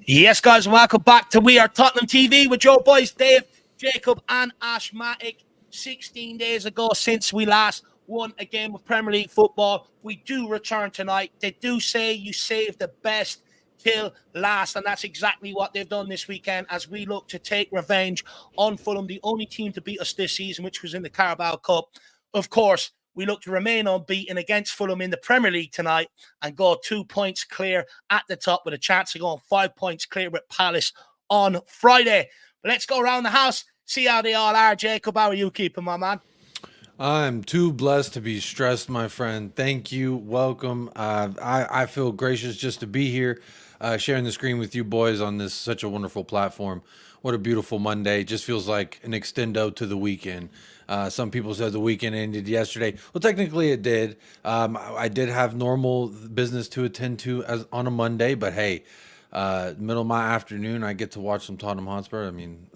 Yes, guys, welcome back to We Are Tottenham TV with your boys Dave, Jacob, and Ashmatic. 16 days ago since we last won a game of Premier League football. We do return tonight. They do say you save the best till last, and that's exactly what they've done this weekend as we look to take revenge on Fulham, the only team to beat us this season, which was in the Carabao Cup. Of course, we look to remain unbeaten against Fulham in the Premier League tonight and go 2 points clear at the top with a chance of going 5 points clear with Palace on Friday. But let's go around the house, see how they all are. Jacob, how are you keeping, my man? I'm too blessed to be stressed, my friend. Thank you. Welcome. I feel gracious just to be here, sharing the screen with you boys on this such a wonderful platform. What a beautiful Monday. Just feels like an extendo to the weekend. Some people said the weekend ended yesterday. Well, technically it did. I did have normal business to attend to as on a Monday, but hey, middle of my afternoon, I get to watch some Tottenham Hotspur. I mean,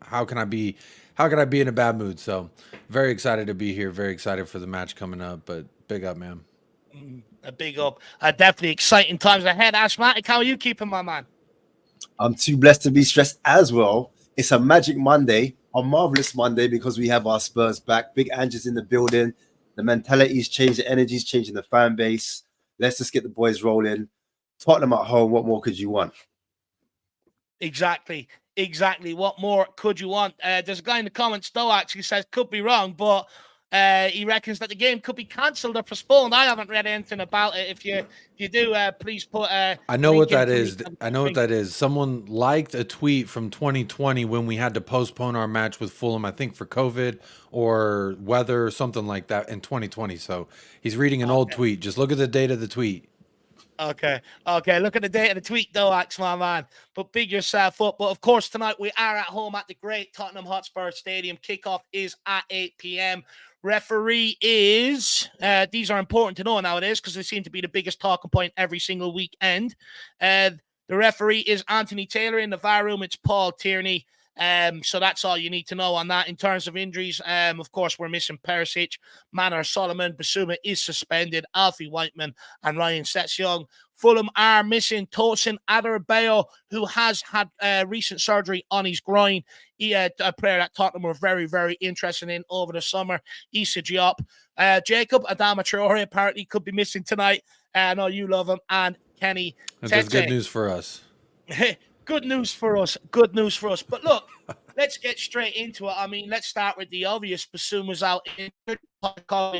how can I be how can I be in a bad mood? So very excited to be here. Very excited for the match coming up. But big up, man. A big up. Definitely exciting times ahead. Ashmatic, how are you keeping, my man? I'm too blessed to be stressed as well. It's a magic Monday, a marvelous Monday because we have our Spurs back. Big Angie's in the building. The mentality's changed, the energy's changing the fan base. Let's just get the boys rolling. Tottenham at home. What more could you want? Exactly. Exactly. What more could you want? There's a guy in the comments, though, actually says, could be wrong, but he reckons that the game could be cancelled or postponed. I haven't read anything about it. If you do, please put a I know link what that into is. I know what that is. Someone liked a tweet from 2020 when we had to postpone our match with Fulham, I think for COVID or weather or something like that in 2020. So he's reading an old tweet. Just look at the date of the tweet. Okay. Look at the date of the tweet, though, Axe, my man. But big yourself up. But of course, tonight we are at home at the great Tottenham Hotspur Stadium. Kickoff is at 8 p.m. Referee is, these are important to know nowadays because they seem to be the biggest talking point every single weekend. The referee is Anthony Taylor. In the VAR room, it's Paul Tierney. So that's all you need to know on that. In terms of injuries, of course, we're missing Perisic, Manor Solomon, Basuma is suspended, Alfie Whiteman, and Ryan Sessegnon. Fulham are missing Tosin Adarabioyo, who has had recent surgery on his groin. He a player that Tottenham were very, very interested in over the summer. Issa Diop. Jacob Adama Traore apparently could be missing tonight. I know you love him. And Kenny Tete. That's good news for us. Good news for us. Good news for us. But look, let's get straight into it. I mean, let's start with the obvious. Basuma's out.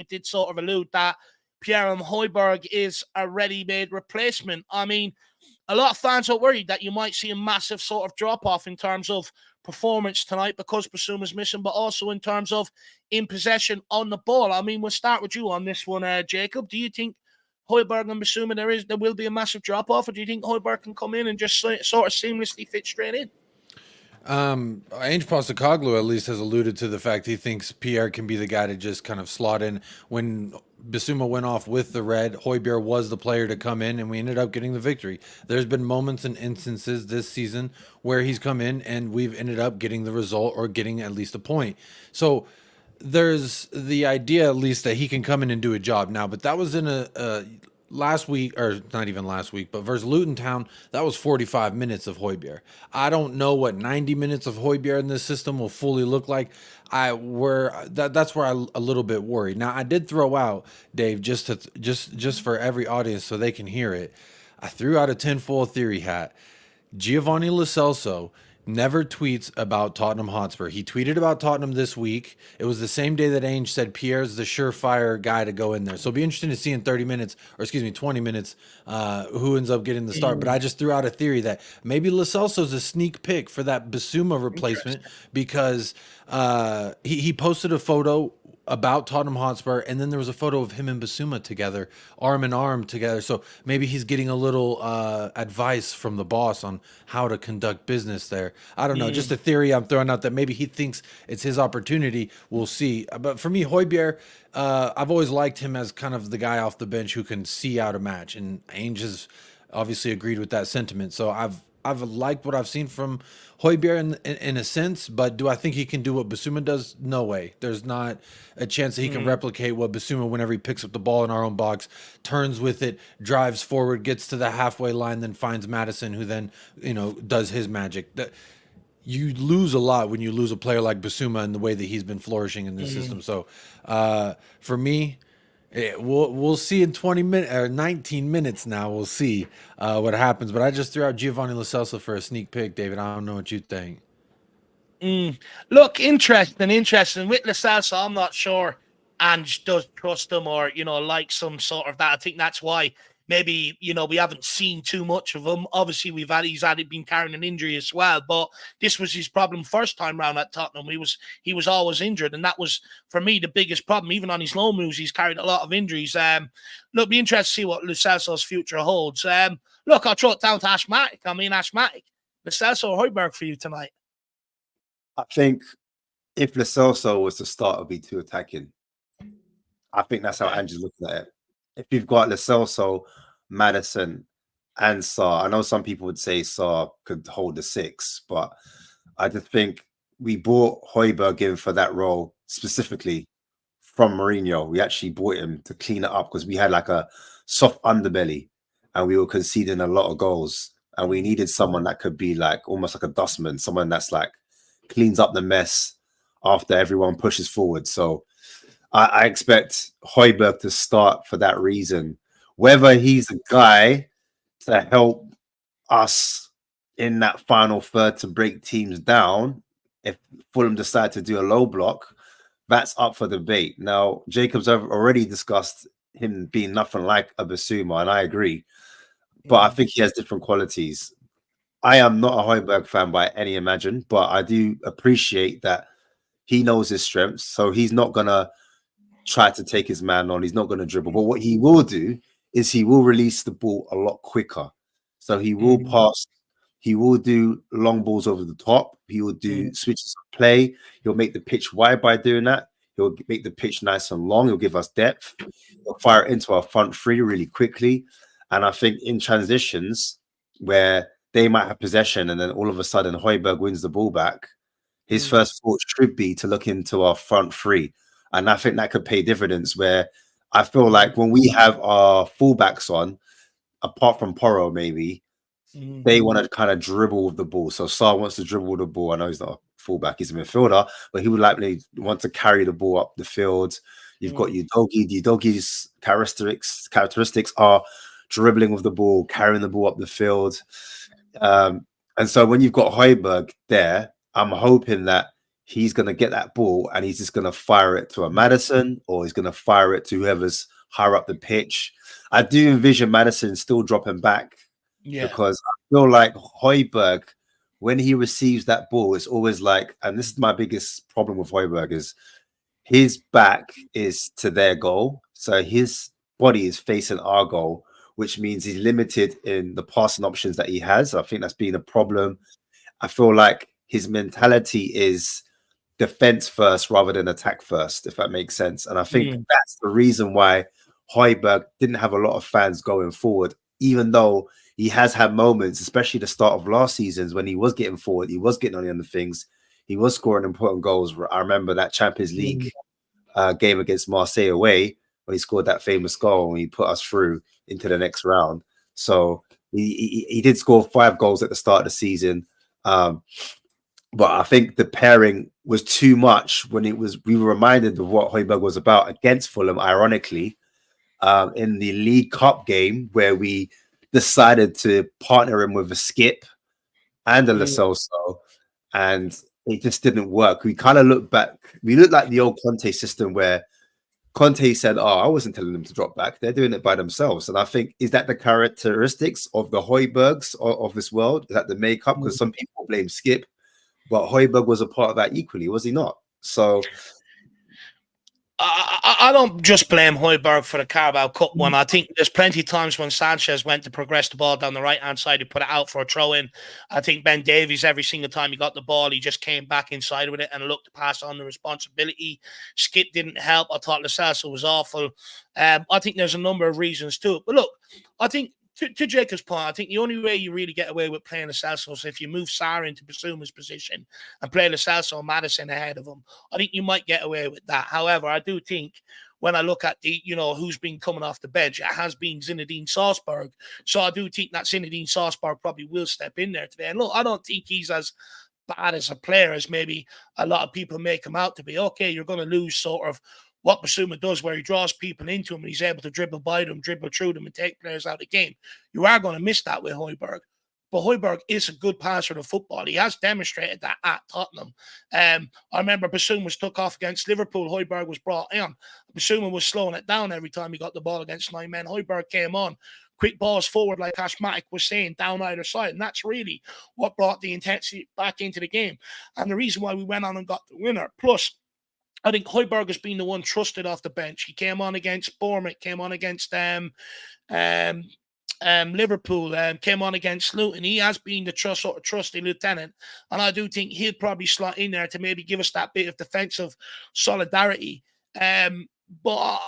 Did sort of allude that Pierre Højbjerg is a ready-made replacement. I mean, a lot of fans are worried that you might see a massive sort of drop-off in terms of performance tonight because Basuma's missing, but also in terms of in possession on the ball. I mean, we'll start with you on this one, Jacob. Do you think Højbjerg and Basuma, there will be a massive drop-off, or do you think Højbjerg can come in and just sort of seamlessly fit straight in? Ange Postecoglou at least has alluded to the fact he thinks Pierre can be the guy to just kind of slot in. When Basuma went off with the red, Højbjerg was the player to come in, and we ended up getting the victory. There's been moments and instances this season where he's come in and we've ended up getting the result or getting at least a point. So there's the idea at least that he can come in and do a job now, but that was in a last week, or not even last week, but versus Luton Town, that was 45 minutes of Højbjerg. I don't know what 90 minutes of Højbjerg in this system will fully look like. That's where I'm a little bit worried. Now I did throw out, Dave, just for every audience so they can hear it. I threw out a tinfoil theory hat. Giovanni Lo Celso never tweets about Tottenham Hotspur. He tweeted about Tottenham this week. It was the same day that Ainge said Pierre's the surefire guy to go in there. So it'll be interesting to see in 20 minutes, who ends up getting the start. But I just threw out a theory that maybe Lo Celso's a sneak pick for that Basuma replacement because he posted a photo about Tottenham Hotspur, and then there was a photo of him and Basuma together, arm in arm together. So maybe he's getting a little advice from the boss on how to conduct business there. I don't know, just a theory I'm throwing out that maybe he thinks it's his opportunity. We'll see. But for me, Højbjerg, I've always liked him as kind of the guy off the bench who can see out a match, and Ainge has obviously agreed with that sentiment. So I've liked what I've seen from Højbjerg in a sense, but do I think he can do what Basuma does? No way. There's not a chance that he can replicate what Basuma whenever he picks up the ball in our own box, turns with it, drives forward, gets to the halfway line, then finds Madison, who then does his magic. You lose a lot when you lose a player like Basuma and the way that he's been flourishing in this system. So for me, we'll see in 20 minutes or 19 minutes now. We'll see what happens. But I just threw out Giovanni Lo Celso for a sneak peek, David. I don't know what you think. Look, interesting. With Lo Celso, I'm not sure Ange does trust him or, like some sort of that. I think that's why maybe, we haven't seen too much of him. Obviously, he's been carrying an injury as well, but this was his problem first time round at Tottenham. He was always injured, and that was, for me, the biggest problem. Even on his loan moves, he's carried a lot of injuries. Look, be interested to see what Lo Celso's future holds. Look, I'll throw it down to Ashmatic. Lo Celso or Højbjerg for you tonight? I think if Lo Celso was to start, it would be too attacking. I think that's how Ange's looking at it. If you've got Lo Celso, Madison, and Sarr, I know some people would say Sarr could hold the 6, but I just think we brought Højbjerg in for that role specifically from Mourinho. We actually brought him to clean it up because we had like a soft underbelly and we were conceding a lot of goals. And we needed someone that could be like almost like a dustman, someone that's like cleans up the mess after everyone pushes forward. So I expect Højbjerg to start for that reason. Whether he's a guy to help us in that final third to break teams down, if Fulham decide to do a low block, that's up for debate. Now, Jacobs have already discussed him being nothing like a Basuma, and I agree. But I think he has different qualities. I am not a Højbjerg fan by any imagine, but I do appreciate that he knows his strengths. So he's not going to try to take his man on. He's not going to dribble. But what he will do is he will release the ball a lot quicker. So he will pass. He will do long balls over the top. He will do switches of play. He'll make the pitch wide by doing that. He'll make the pitch nice and long. He'll give us depth. He'll fire it into our front three really quickly. And I think in transitions where they might have possession and then all of a sudden Højbjerg wins the ball back, his first thought should be to look into our front three. And I think that could pay dividends where I feel like when we have our fullbacks on, apart from Porro maybe, they want to kind of dribble with the ball. So Sarr wants to dribble with the ball. I know he's not a fullback, he's a midfielder, but he would likely want to carry the ball up the field. You've got Udogi's characteristics are dribbling with the ball, carrying the ball up the field. And so when you've got Højbjerg there, I'm hoping that he's going to get that ball and he's just going to fire it to a Madison or he's going to fire it to whoever's higher up the pitch. I do envision Madison still dropping back because I feel like Højbjerg, when he receives that ball, it's always like, and this is my biggest problem with Højbjerg, is his back is to their goal. So his body is facing our goal, which means he's limited in the passing options that he has. I think that's been a problem. I feel like his mentality is defense first rather than attack first, if that makes sense. And I think that's the reason why Højbjerg didn't have a lot of fans going forward, even though he has had moments, especially the start of last seasons when he was getting forward, he was getting on the other things, he was scoring important goals. I remember that Champions League game against Marseille away when he scored that famous goal and he put us through into the next round. So he did score 5 goals at the start of the season. But I think the pairing was too much when we were reminded of what Højbjerg was about against Fulham, ironically, in the League Cup game where we decided to partner him with a Skip and a Lo Celso, and it just didn't work. We kind of looked back. We looked like the old Conte system where Conte said, "Oh, I wasn't telling them to drop back. They're doing it by themselves." And I think, is that the characteristics of the Højbjergs of this world? Is that the makeup? Because some people blame Skip, but Højbjerg was a part of that equally, was he not? So I don't just blame Højbjerg for the Carabao Cup one. I think there's plenty of times when Sanchez went to progress the ball down the right-hand side, he put it out for a throw-in. I think Ben Davies, every single time he got the ball, he just came back inside with it and looked to pass on the responsibility. Skip didn't help. I thought Lo Celso was awful. I think there's a number of reasons to it. But look, I think to Jacob's point, I think the only way you really get away with playing Lo Celso is if you move Sarr into Basuma's position and play Lo Celso and Maddison ahead of him. I think you might get away with that. However, I do think when I look at the, who's been coming off the bench, it has been Zinedine Salzburg. So I do think that Zinedine Salzburg probably will step in there today. And look, I don't think he's as bad as a player as maybe a lot of people make him out to be. Okay, you're going to lose sort of what Basuma does, where he draws people into him and he's able to dribble by them, dribble through them, and take players out of the game. You are going to miss that with Højbjerg. But Højbjerg is a good passer of football. He has demonstrated that at Tottenham. I remember Basuma was took off against Liverpool. Højbjerg was brought in. Basuma was slowing it down every time he got the ball against 9 men. Højbjerg came on. Quick balls forward, like Ashmatic was saying, down either side. And that's really what brought the intensity back into the game. And the reason why we went on and got the winner. Plus, I think Højbjerg has been the one trusted off the bench. He came on against Bournemouth, came on against Liverpool, came on against Luton. He has been the trusty lieutenant, and I do think he'll probably slot in there to maybe give us that bit of defensive solidarity. But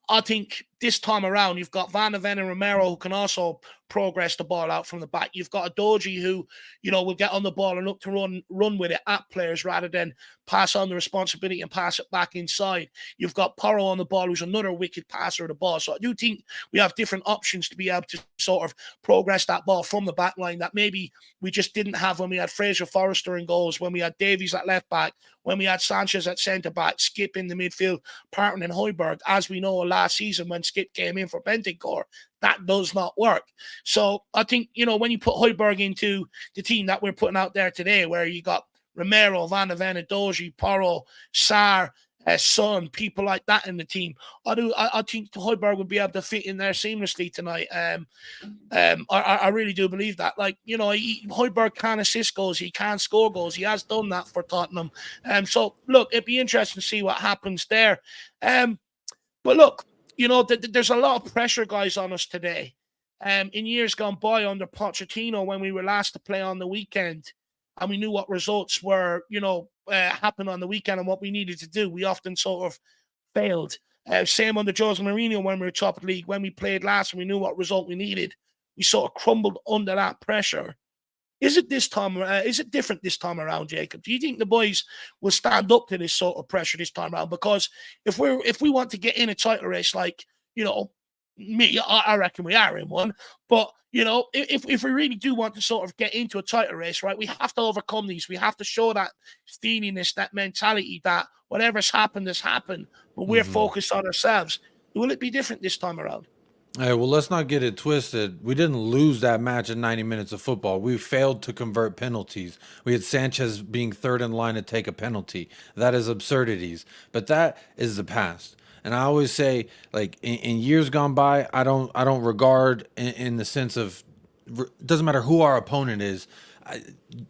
I think this time around, you've got Van de Ven and Romero who can also progress the ball out from the back. You've got a Doji who, will get on the ball and look to run with it at players rather than pass on the responsibility and pass it back inside. You've got Porro on the ball, who's another wicked passer of the ball. So I do think we have different options to be able to sort of progress that ball from the back line that maybe we just didn't have when we had Fraser Forrester in goals, when we had Davies at left back, when we had Sanchez at centre back, Skip in the midfield, Parton and Højbjerg. As we know last season when Skip came in for Bentancur, that does not work. So I think, when you put Højbjerg into the team that we're putting out there today, where you got Romero, Van de Ven, Doji, Porro, Sarr, Son, people like that in the team, I think Højbjerg would be able to fit in there seamlessly tonight. I really do believe that. Højbjerg can assist goals, he can score goals, he has done that for Tottenham. So look, it'd be interesting to see what happens there. But look, there's a lot of pressure, guys, on us today. In years gone by under Pochettino, when we were last to play on the weekend, and we knew what results were, happen on the weekend and what we needed to do, we often sort of failed. Same under Jose Mourinho when we were top of the league. When we played last and we knew what result we needed, we sort of crumbled under that pressure. Is it different this time around, Jacob? Do you think the boys will stand up to this sort of pressure this time around? Because if we want to get in a title race, like, I reckon we are in one. But, if we really do want to sort of get into a title race, right, we have to overcome these. We have to show that steeliness, that mentality that whatever's happened has happened, but we're focused on ourselves. Will it be different this time around? Hey, well, let's not get it twisted. We didn't lose that match in 90 minutes of football. We failed to convert penalties. We had Sanchez being third in line to take a penalty. That is absurdities. But that is the past. And I always say, like, in years gone by, I don't regard in the sense of, it doesn't matter who our opponent is.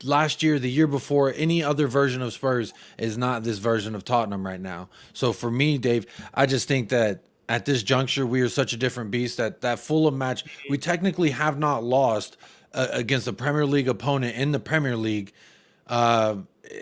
Last year, the year before, any other version of Spurs is not this version of Tottenham right now. So for me, Dave, I just think that at this juncture, we are such a different beast that Fulham match, we technically have not lost against a Premier League opponent in the Premier League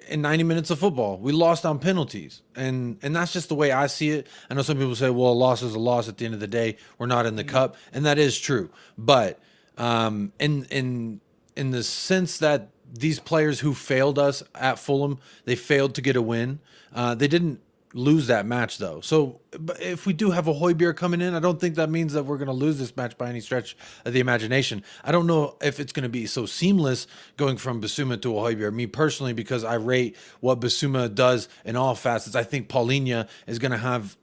in 90 minutes of football. We lost on penalties. And that's just the way I see it. I know some people say, well, a loss is a loss at the end of the day. We're not in the cup. And that is true. But in the sense that these players who failed us at Fulham, they failed to get a win. They didn't lose that match though. So if we do have a Højbjerg coming in, I don't think that means that we're going to lose this match by any stretch of the imagination. I don't know if it's going to be so seamless going from Basuma to a Højbjerg. Me personally, because I rate what Basuma does in all facets, I think Paulinho is going to have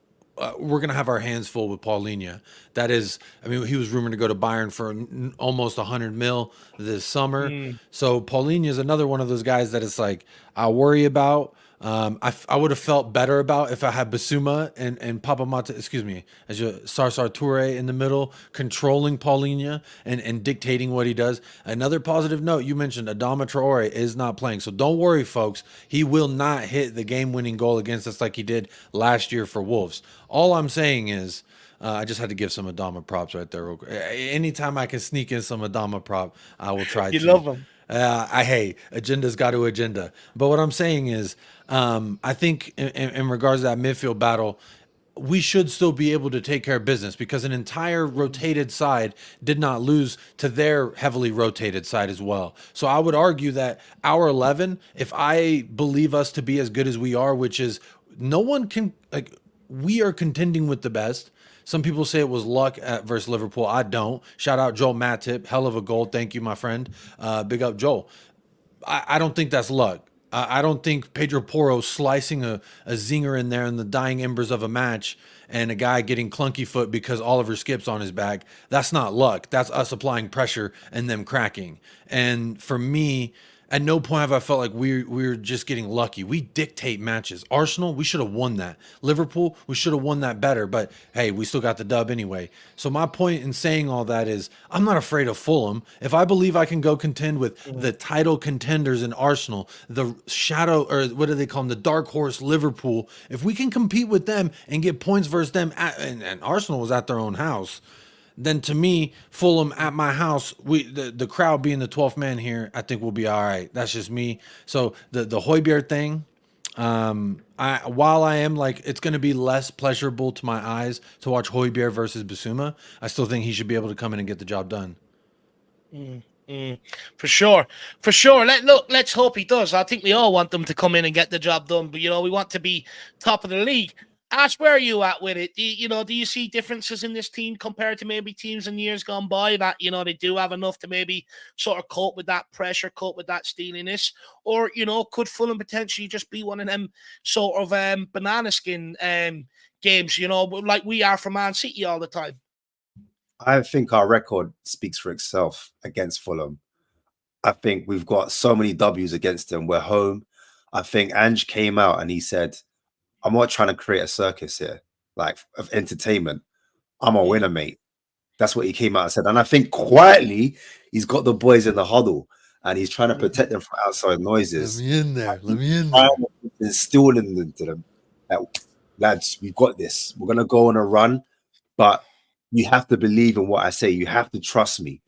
we're going to have our hands full with Paulinho. That is, I mean, he was rumored to go to Bayern for almost 100 mil this summer. So Paulinho is another one of those guys that it's like, I worry about. I would have felt better about if I had Basuma and Papa Mata, as your Sarsar Toure in the middle, controlling Paulinho and dictating what he does. Another positive note, you mentioned Adama Traore is not playing. So don't worry, folks. He will not hit the game-winning goal against us like he did last year for Wolves. All I'm saying is, I just had to give some Adama props right there. Real quick. Anytime I can sneak in some Adama prop, I will try to. You love him. Agenda's got to agenda. But what I'm saying is, I think in regards to that midfield battle, we should still be able to take care of business because an entire rotated side did not lose to their heavily rotated side as well. So I would argue that our 11, if I believe us to be as good as we are, which is no one can, like, we are contending with the best. Some people say it was luck at versus Liverpool. I don't. Shout out Joel Matip. Hell of a goal. Thank you, my friend. Big up Joel. I don't think that's luck. I don't think Pedro Porro slicing a zinger in there in the dying embers of a match and a guy getting clunky foot because Oliver Skip's on his back. That's not luck. That's us applying pressure and them cracking. And for me, at no point have I felt like we're just getting lucky. We dictate matches. Arsenal, we should have won that. Liverpool, we should have won that better. But hey, we still got the dub anyway. So my point in saying all that is, I'm not afraid of Fulham. If I believe I can go contend with the title contenders in Arsenal, the shadow, or what do they call them, the dark horse Liverpool. If we can compete with them and get points versus them, and Arsenal was at their own house, then to me, Fulham at my house, the crowd being the 12th man here, I think we'll be all right. That's just me. So the Højbjerg thing, while I am like, it's going to be less pleasurable to my eyes to watch Højbjerg versus Basuma, I still think he should be able to come in and get the job done. For sure, for sure. Let's hope he does. I think we all want them to come in and get the job done, but we want to be top of the league. Ash, where are you at with it? Do you see differences in this team compared to maybe teams in years gone by that they do have enough to maybe sort of cope with that pressure, cope with that steeliness, or could Fulham potentially just be one of them sort of banana skin games, like we are for Man City all the time? I think our record speaks for itself against Fulham. I think we've got so many W's against them. We're home. I think Ange came out and he said, I'm not trying to create a circus here, like of entertainment. I'm a winner, mate. That's what he came out and said. And I think quietly, he's got the boys in the huddle and he's trying to protect them from outside noises. Let me in there. Let me in there. Instilling into them, lads, we've got this. We're going to go on a run, but you have to believe in what I say. You have to trust me.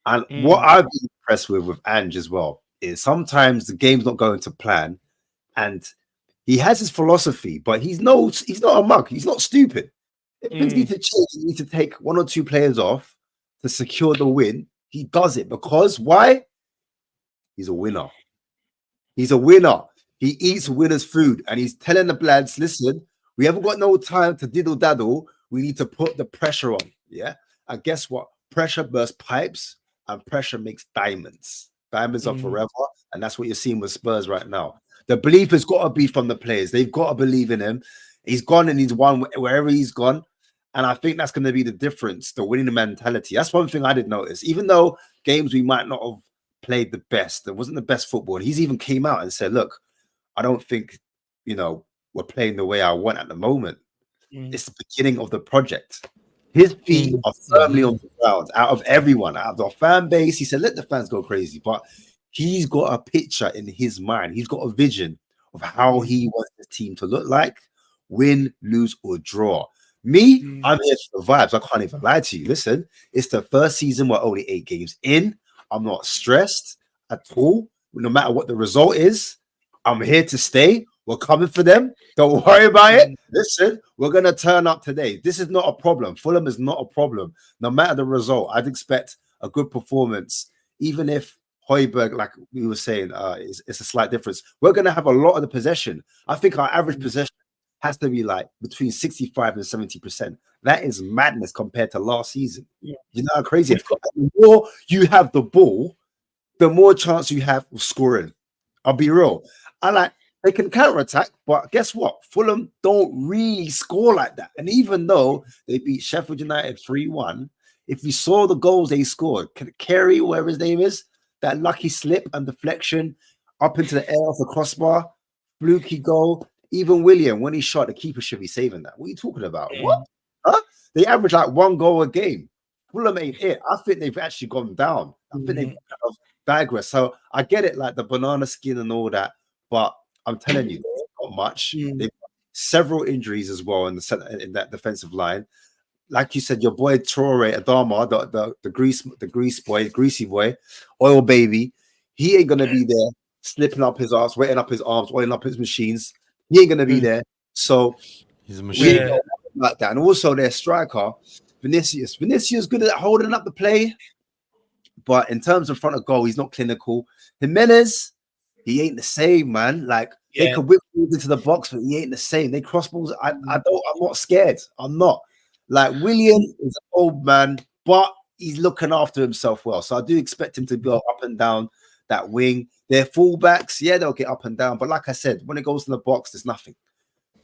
And what I've been impressed with Ange as well is sometimes the game's not going to plan and he has his philosophy, but he's not a mug. He's not stupid. If things need to change, you need to take one or two players off to secure the win. He does it because why? He's a winner. He's a winner. He eats winners' food, and he's telling the lads, listen, we haven't got no time to diddle daddle. We need to put the pressure on. Yeah. And guess what? Pressure bursts pipes, and pressure makes diamonds. Diamonds are forever, and that's what you're seeing with Spurs right now. The belief has got to be from the players. They've got to believe in him. He's gone and he's won wherever he's gone. And I think that's going to be the difference, the winning mentality. That's one thing I did notice. Even though games we might not have played the best, it wasn't the best football. And he's even came out and said, look, I don't think, we're playing the way I want at the moment. It's the beginning of the project. His feet are firmly on the ground out of everyone, out of the fan base. He said, let the fans go crazy. But he's got a picture in his mind. He's got a vision of how he wants the team to look like, win, lose, or draw. Me, I'm here for the vibes. I can't even lie to you. Listen, it's the first season. We're only 8 games in. I'm not stressed at all. No matter what the result is, I'm here to stay. We're coming for them. Don't worry about it. Listen, we're going to turn up today. This is not a problem. Fulham is not a problem. No matter the result, I'd expect a good performance, even if Højbjerg, like we were saying, it's a slight difference. We're going to have a lot of the possession. I think our average possession has to be like between 65 and 70%. That is madness compared to last season. You know how crazy it is? The more you have the ball, the more chance you have of scoring. I'll be real. They can counterattack, but guess what? Fulham don't really score like that. And even though they beat Sheffield United 3-1, if you saw the goals they scored, Kerry, whatever his name is, that lucky slip and deflection up into the air off the crossbar, fluky goal. Even William, when he shot, the keeper should be saving that. What are you talking about? What? Huh? They average like 1 goal a game. Fulham ain't it. I think they've actually gone down. I think they've kind of digressed. So I get it, like the banana skin and all that, but I'm telling you, not much. They've got several injuries as well in that defensive line. Like you said, your boy Traore Adama, the greasy boy, oil baby, he ain't gonna be there slipping up his arms, wetting up his arms, oiling up his machines. He ain't gonna be there. So he's a machine. like that. And also their striker, Vinicius. Vinicius good at holding up the play, but in terms of front of goal, he's not clinical. Jimenez, he ain't the same, man. Like they Yeah. could whip balls into the box, but he ain't the same. They cross balls. I'm not scared. I'm not. Like William is an old man, but he's looking after himself well. So I do expect him to go up and down that wing. Their fullbacks, yeah, they'll get up and down. But like I said, when it goes to the box, there's nothing.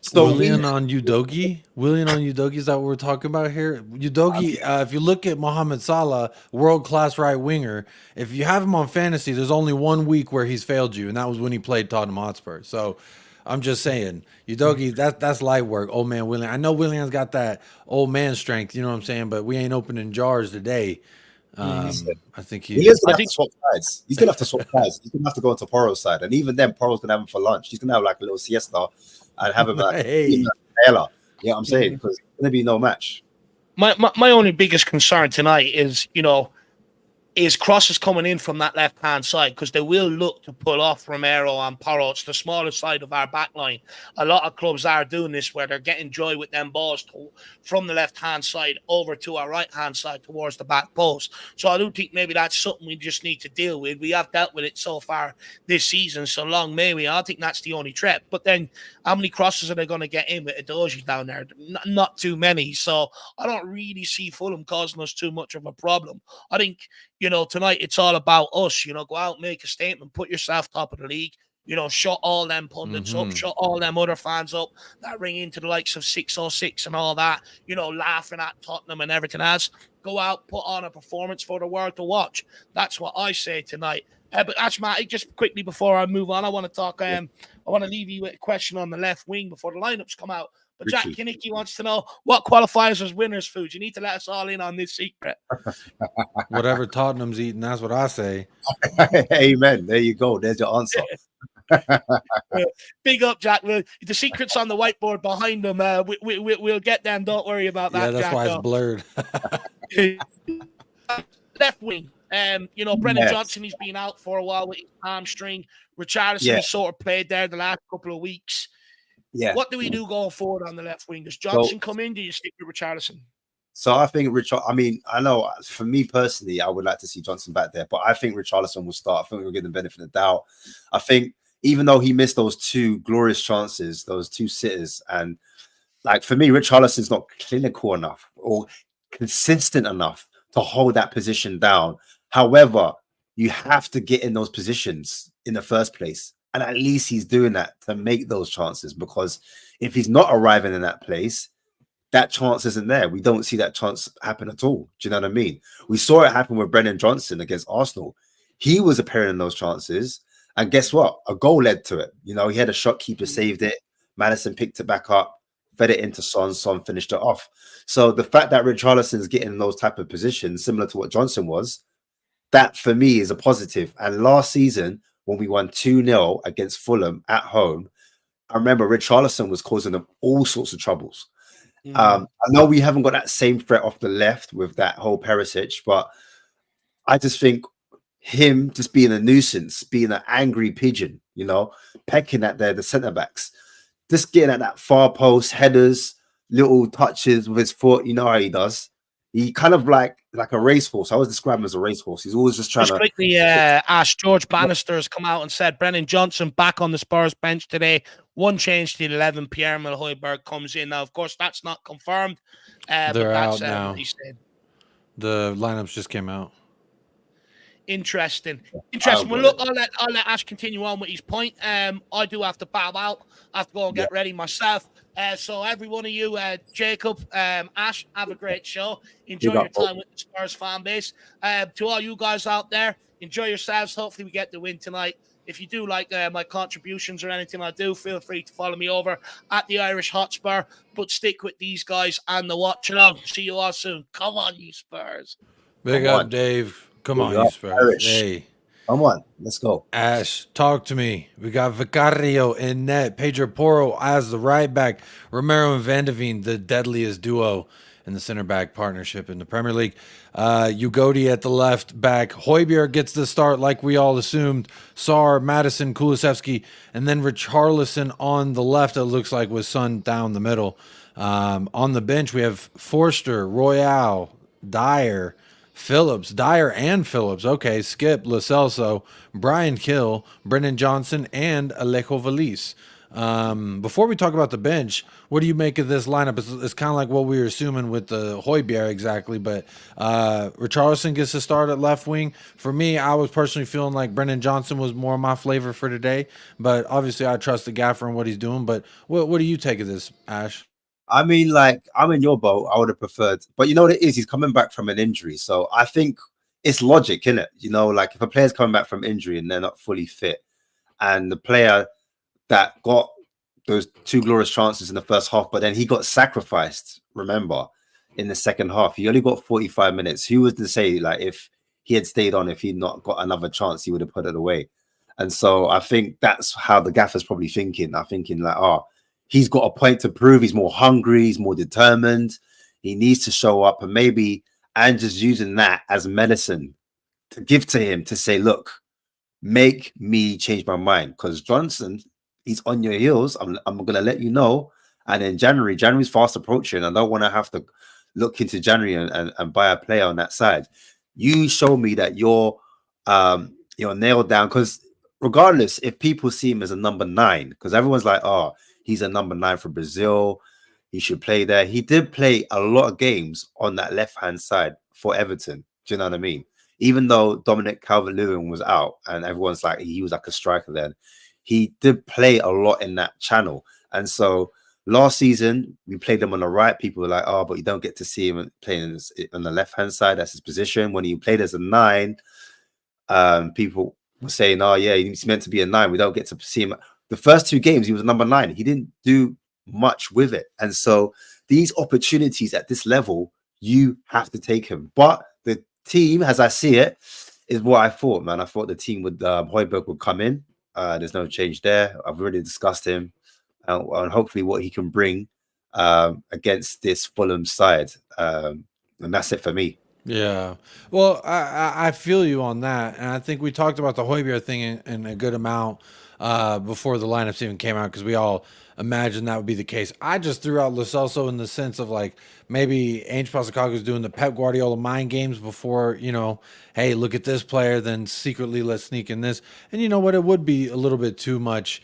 So Willian on Udogi? Willian on Udogi, is that what we're talking about here? Udogi, if you look at Mohamed Salah, world-class right winger, if you have him on fantasy, there's only 1 week where he's failed you, and that was when he played Tottenham Hotspur. So I'm just saying, Udogi, that's light work. Old man Willian. I know Willian's got that old man strength, you know what I'm saying, but we ain't opening jars today. I think William's gonna have to swap sides. He's gonna have to swap sides. He's gonna have to go into Poro's side, and even then, Poro's gonna have him for lunch. He's gonna have like a little siesta and have him like Hey. Taylor. You know what I'm saying? Because it's gonna be no match. My only biggest concern tonight is, is crosses coming in from that left-hand side, because they will look to pull off Romero and Porro. It's the smaller side of our back line. A lot of clubs are doing this, where they're getting joy with them balls from the left-hand side over to our right-hand side towards the back post. So I do think maybe that's something we just need to deal with. We have dealt with it so far this season, so long may we. I think that's the only threat. But then how many crosses are they going to get in with Edoji down there? Not too many. So I don't really see Fulham causing us too much of a problem. I think, tonight it's all about us. Go out, make a statement, put yourself top of the league. Shut all them pundits up, shut all them other fans up that ring into the likes of 606 and all that, laughing at Tottenham and everything else. Go out, put on a performance for the world to watch. That's what I say tonight. But Ashmatic, just quickly before I move on, I want to talk. I want to leave you with a question on the left wing before the lineups come out. But Jack Kinnicky wants to know what qualifies as winners' food. You need to let us all in on this secret. Whatever Tottenham's eating, that's what I say. Amen. There you go. There's your answer. Big up, Jack. The secret's on the whiteboard behind them. We'll get them. Don't worry about that. Yeah, that's Jack, why it's blurred. Left wing. Brennan Johnson, he's been out for a while with his hamstring. Richarlison has sort of played there the last couple of weeks. Yeah. What do we do going forward on the left wing? Does Johnson come in? Do you stick with Richarlison? So I think I know for me personally, I would like to see Johnson back there, but I think Richarlison will start. I think we'll give the benefit of the doubt. I think even though he missed those 2 glorious chances, those 2 sitters, and like for me, Richarlison's not clinical enough or consistent enough to hold that position down. However, you have to get in those positions in the first place. And at least he's doing that to make those chances, because if he's not arriving in that place, that chance isn't there. We don't see that chance happen at all. Do you know what I mean? We saw it happen with Brennan Johnson against Arsenal. He was appearing in those chances. And guess what? A goal led to it. He had a shot, keeper saved it. Madison picked it back up, fed it into Son. Son finished it off. So the fact that Richarlison's getting in those type of positions, similar to what Johnson was, that for me is a positive. And last season, when we won 2-0 against Fulham at home, I remember Richarlison was causing them all sorts of troubles. I know we haven't got that same threat off the left with that whole Perisic, but I just think him just being a nuisance, being an angry pigeon, pecking at the centre backs, just getting at that far post, headers, little touches with his foot. You know how he does. He kind of like a racehorse. I always describe him as a racehorse. He's always just trying to quickly ask George Bannister has come out and said Brennan Johnson back on the Spurs bench today. One change to the 11. Pierre-Emile Højbjerg comes in. Now, of course, that's not confirmed. They're out now. What he said. The lineups just came out. Interesting. Well, look, I'll let Ash continue on with his point. I do have to bow out. I have to go and get ready myself. So every one of you, Jacob, Ash, have a great show. Enjoy your time with the Spurs fan base. To all you guys out there, enjoy yourselves. Hopefully we get the win tonight. If you do like my contributions or anything I do, feel free to follow me over at the Irish Hotspur. But stick with these guys and the watch along. See you all soon. Come on, you Spurs. Big up, Dave. Come on, you Spurs. Irish. Hey. Come on, let's go. Ash, talk to me. We got Vicario in net, Pedro Porro as the right back, Romero and Van de Veen, the deadliest duo in the center back partnership in the Premier League. Ugodi at the left back. Højbjerg gets the start like we all assumed. Sarr, Madison, Kulusevski, and then Richarlison on the left, it looks like, with Son down the middle. On the bench, we have Forster, Royale, Dyer, Phillips, Dyer and Phillips. Okay, Skip, Lo Celso, Brian Kill, Brennan Johnson, and Alejo Valise. Before we talk about the bench, what do you make of this lineup? It's kind of like what we were assuming with the Højbjerg exactly, but Richarlison gets to start at left wing. For me, I was personally feeling like Brennan Johnson was more my flavor for today, but obviously I trust the gaffer and what he's doing. But what do you take of this, Ash? I mean, like, I'm in your boat. I would have preferred, but you know what it is? He's coming back from an injury. So I think it's logic, isn't it? You know, like if a player's coming back from injury and they're not fully fit, and the player that got those two glorious chances in the first half, but then he got sacrificed, remember, in the second half. He only got 45 minutes. Who was to say, like, if he had stayed on, if he'd not got another chance, he would have put it away. And so I think that's how the gaffer's probably thinking. I'm thinking, like, oh, he's got a point to prove. He's more hungry. He's more determined. He needs to show up. And maybe Andrew's using that as medicine to give to him to say, look, make me change my mind. Because Johnson, he's on your heels. I'm going to let you know. And in January's fast approaching. I don't want to have to look into January and buy a player on that side. You show me that you're nailed down. Because regardless, if people see him as a number 9, because everyone's like, oh, he's a number 9 for Brazil, he should play there. He did play a lot of games on that left-hand side for Everton. Do you know what I mean? Even though Dominic Calvert-Lewin was out and everyone's like, he was like a striker then, he did play a lot in that channel. And so last season, we played him on the right. People were like, oh, but you don't get to see him playing on the left-hand side. That's his position. When he played as a 9, people were saying, oh, yeah, he's meant to be a 9. We don't get to see him. The first 2 games, he was a number 9. He didn't do much with it. And so these opportunities at this level, you have to take him. But the team, as I see it, is what I thought, man. I thought the team with Højbjerg would come in. There's no change there. I've already discussed him and hopefully what he can bring against this Fulham side. And that's it for me. Yeah. Well, I feel you on that. And I think we talked about the Højbjerg thing in a good amount before the lineups even came out because we all imagined that would be the case. I just threw out Lo Celso in the sense of like maybe Ange Postecoglou is doing the Pep Guardiola mind games before, hey, look at this player, then secretly let's sneak in this. And you know what? It would be a little bit too much.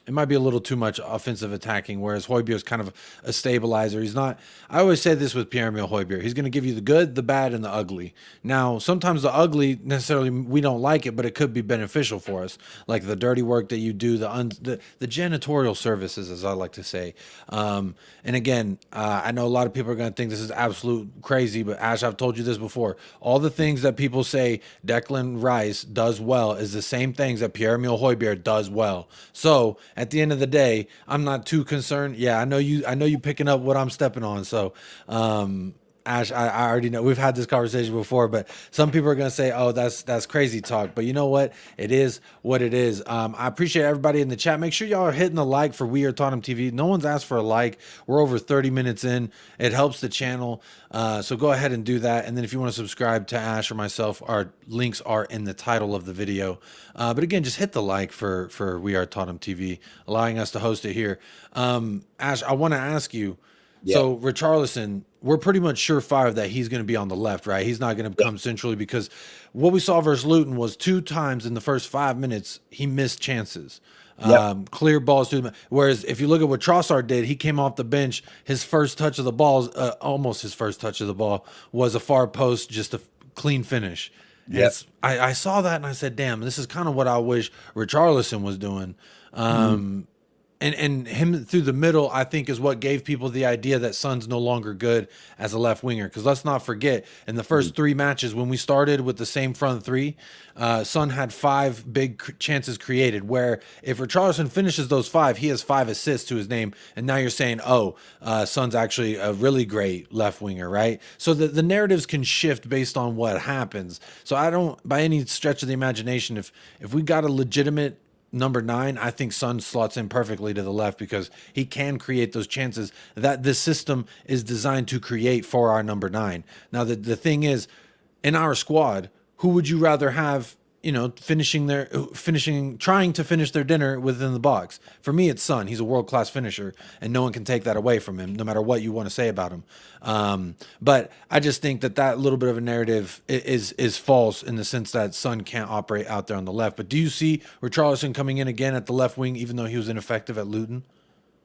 It might be a little too much offensive attacking, whereas Højbjerg is kind of a stabilizer. He's not. I always say this with Pierre-Emile Højbjerg. He's going to give you the good, the bad, and the ugly. Now, sometimes the ugly necessarily we don't like it, but it could be beneficial for us, like the dirty work that you do, the janitorial services, as I like to say. And again, I know a lot of people are going to think this is absolute crazy, but Ash, I've told you this before. All the things that people say Declan Rice does well is the same things that Pierre-Emile Højbjerg does well. So at the end of the day, I'm not too concerned. Yeah, I know you picking up what I'm stepping on. So, Ash, I already know we've had this conversation before, but some people are going to say, oh, that's crazy talk. But you know what? It is what it is. I appreciate everybody in the chat. Make sure y'all are hitting the like for We Are Tottenham TV. No one's asked for a like. We're over 30 minutes in. It helps the channel. So go ahead and do that. And then if you want to subscribe to Ash or myself, our links are in the title of the video. But again, just hit the like for We Are Tottenham TV, allowing us to host it here. Ash, I want to ask you, so Richarlison, we're pretty much surefire that he's going to be on the left, right? He's not going to come centrally because what we saw versus Luton was 2 times in the first 5 minutes he missed chances. Clear balls to him. Whereas if you look at what Trossard did, he came off the bench. His first touch of the ball, almost his first touch of the ball, was a far post, just a clean finish. I saw that and I said, damn, this is kind of what I wish Richarlison was doing. And him through the middle, I think, is what gave people the idea that Son's no longer good as a left winger. Because let's not forget, in the first 3 matches, when we started with the same front 3, Son had 5 big chances created. Where if Richarlison finishes those 5, he has 5 assists to his name. And now you're saying, oh, Son's actually a really great left winger, right? So the narratives can shift based on what happens. So I don't, by any stretch of the imagination, if we got a legitimate number 9, I think Son slots in perfectly to the left because he can create those chances that this system is designed to create for our number 9. Now, the thing is, in our squad, who would you rather have, trying to finish their dinner within the box. For me, it's Son. He's a world-class finisher, and no one can take that away from him, no matter what you want to say about him. But I just think that little bit of a narrative is false in the sense that Son can't operate out there on the left. But do you see Richarlison coming in again at the left wing, even though he was ineffective at Luton?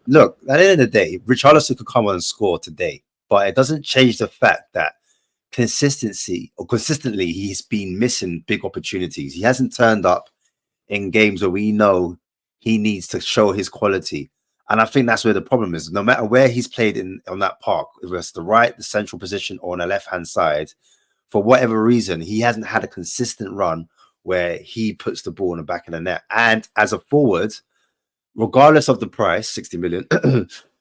Look, at the end of the day, Richarlison could come on and score today, but it doesn't change the fact that consistently he's been missing big opportunities. He hasn't turned up in games where we know he needs to show his quality. And I think that's where the problem is. No matter where he's played on that park, whether it's the right, the central position, or on the left-hand side, for whatever reason, he hasn't had a consistent run where he puts the ball in the back of the net. And as a forward, regardless of the price, 60 million,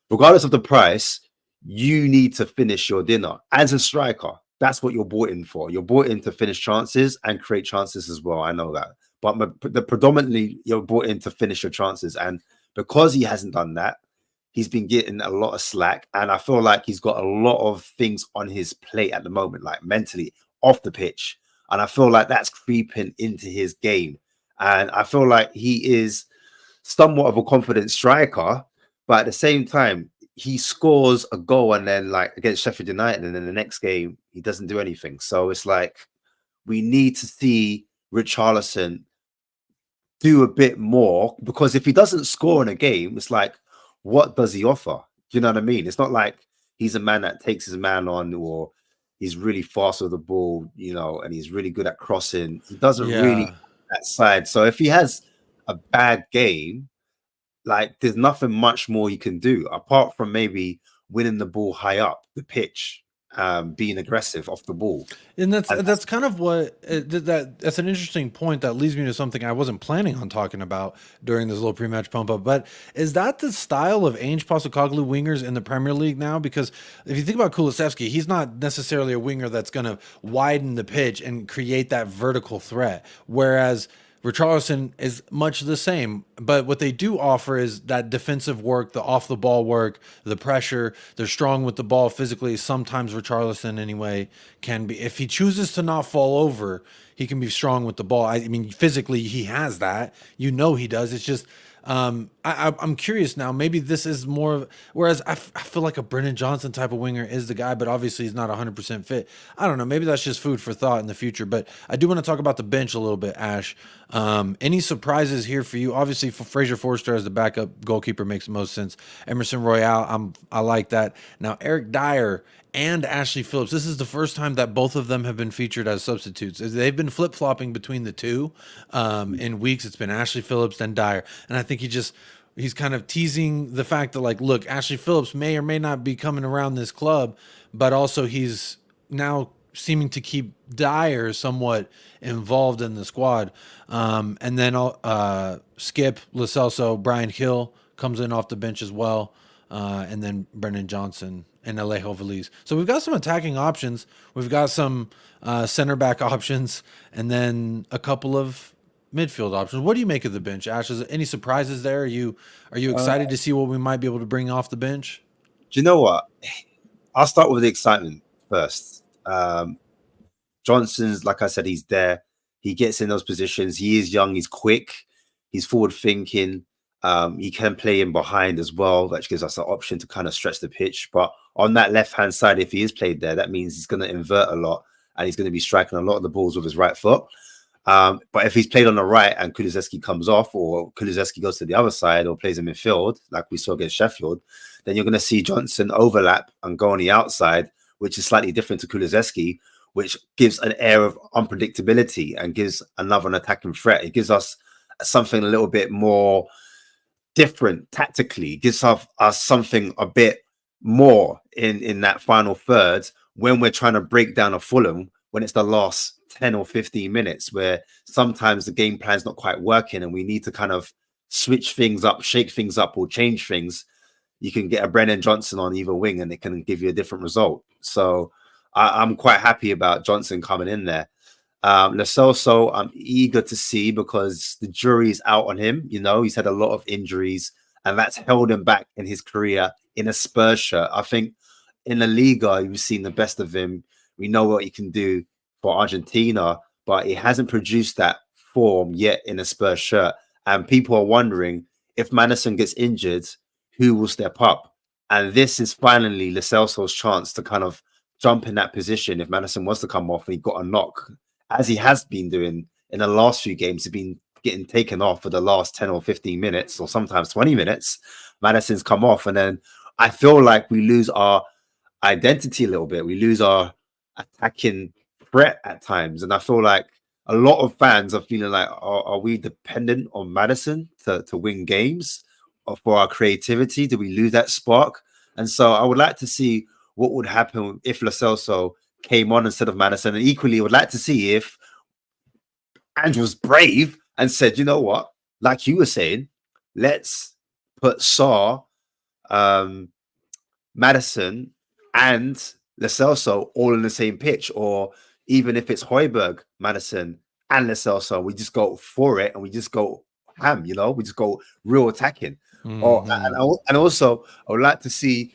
regardless of the price, you need to finish your dinner. As a striker, that's what you're bought in for. You're bought in to finish chances and create chances as well. I know that. But predominantly, you're brought in to finish your chances. And because he hasn't done that, he's been getting a lot of slack. And I feel like he's got a lot of things on his plate at the moment, like mentally off the pitch. And I feel like that's creeping into his game. And I feel like he is somewhat of a confident striker, but at the same time, he scores a goal and then like against Sheffield United, and then the next game, he doesn't do anything. So it's like we need to see Richarlison do a bit more, because if he doesn't score in a game, it's like, what does he offer? Do you know what I mean? It's not like he's a man that takes his man on, or he's really fast with the ball, and he's really good at crossing. He doesn't really that side. So if he has a bad game, like there's nothing much more he can do apart from maybe winning the ball high up the pitch, being aggressive off the ball. And that's kind of what that's an interesting point that leads me to something I wasn't planning on talking about during this little pre-match pump up. But is that the style of Ange Postecoglou wingers in the Premier League now? Because if you think about Kulusevski, he's not necessarily a winger that's going to widen the pitch and create that vertical threat, whereas Richarlison is much the same, but what they do offer is that defensive work, the off the ball work, the pressure. They're strong with the ball physically. Sometimes Richarlison, anyway, can be. If he chooses to not fall over, he can be strong with the ball. I mean, physically, he has that. He does. It's just. I'm curious now. Maybe this is more. Whereas I feel like a Brennan Johnson type of winger is the guy, but obviously he's not 100% fit. I don't know. Maybe that's just food for thought in the future. But I do want to talk about the bench a little bit, Ash. Any surprises here for you? Obviously, for Fraser Forster as the backup goalkeeper makes the most sense. Emerson Royale, I like that. Now Eric Dyer and Ashley Phillips. This is the first time that both of them have been featured as substitutes. They've been flip-flopping between the two in weeks. It's been Ashley Phillips, then Dyer. And I think he's kind of teasing the fact that, like, look, Ashley Phillips may or may not be coming around this club, but also he's now seeming to keep Dyer somewhat involved in the squad. And then Skip, Lo Celso, Brian Hill comes in off the bench as well. And then Brennan Johnson and Alejo Veliz. So we've got some attacking options. We've got some center back options, and then a couple of midfield options. What do you make of the bench, Ash? Is there any surprises there? Are you excited to see what we might be able to bring off the bench? Do you know what? I'll start with the excitement first. Johnson's, like I said, he's there. He gets in those positions. He is young. He's quick. He's forward thinking. He can play in behind as well, which gives us an option to kind of stretch the pitch. But on that left-hand side, if he is played there, that means he's going to invert a lot, and he's going to be striking a lot of the balls with his right foot. But if he's played on the right and Kulusevski comes off, or Kulusevski goes to the other side or plays in midfield, like we saw against Sheffield, then you're going to see Johnson overlap and go on the outside, which is slightly different to Kulusevski, which gives an air of unpredictability and gives an attacking threat. It gives us something a little bit more different tactically. It gives us something a bit more in that final third when we're trying to break down a Fulham, when it's the last 10 or 15 minutes, where sometimes the game plan's not quite working and we need to kind of switch things up, shake things up, or change things. You can get a Brennan Johnson on either wing and it can give you a different result. So I'm quite happy about Johnson coming in there. Lo Celso, I'm eager to see, because the jury's out on him. He's had a lot of injuries, and that's held him back in his career in a Spurs shirt. I think in the Liga, you've seen the best of him. We know what he can do for Argentina, but he hasn't produced that form yet in a Spurs shirt. And people are wondering if Madison gets injured, who will step up? And this is finally Lo Celso's chance to kind of jump in that position if Madison was to come off and he got a knock, as he has been doing in the last few games. He's been getting taken off for the last 10 or 15 minutes or sometimes 20 minutes. Madison's come off, and then I feel like we lose our identity a little bit. We lose our attacking threat at times. And I feel like a lot of fans are feeling like, are we dependent on Madison to win games or for our creativity? Do we lose that spark? And so I would like to see what would happen if Lo Celso came on instead of Madison. And equally, I would like to see if Andrew was brave and said, you know what, like you were saying, let's put Sarr, Madison, and Lo Celso all in the same pitch. Or even if it's Højbjerg, Madison, and Lo Celso, we just go for it and we just go ham, we just go real attacking. And also, I would like to see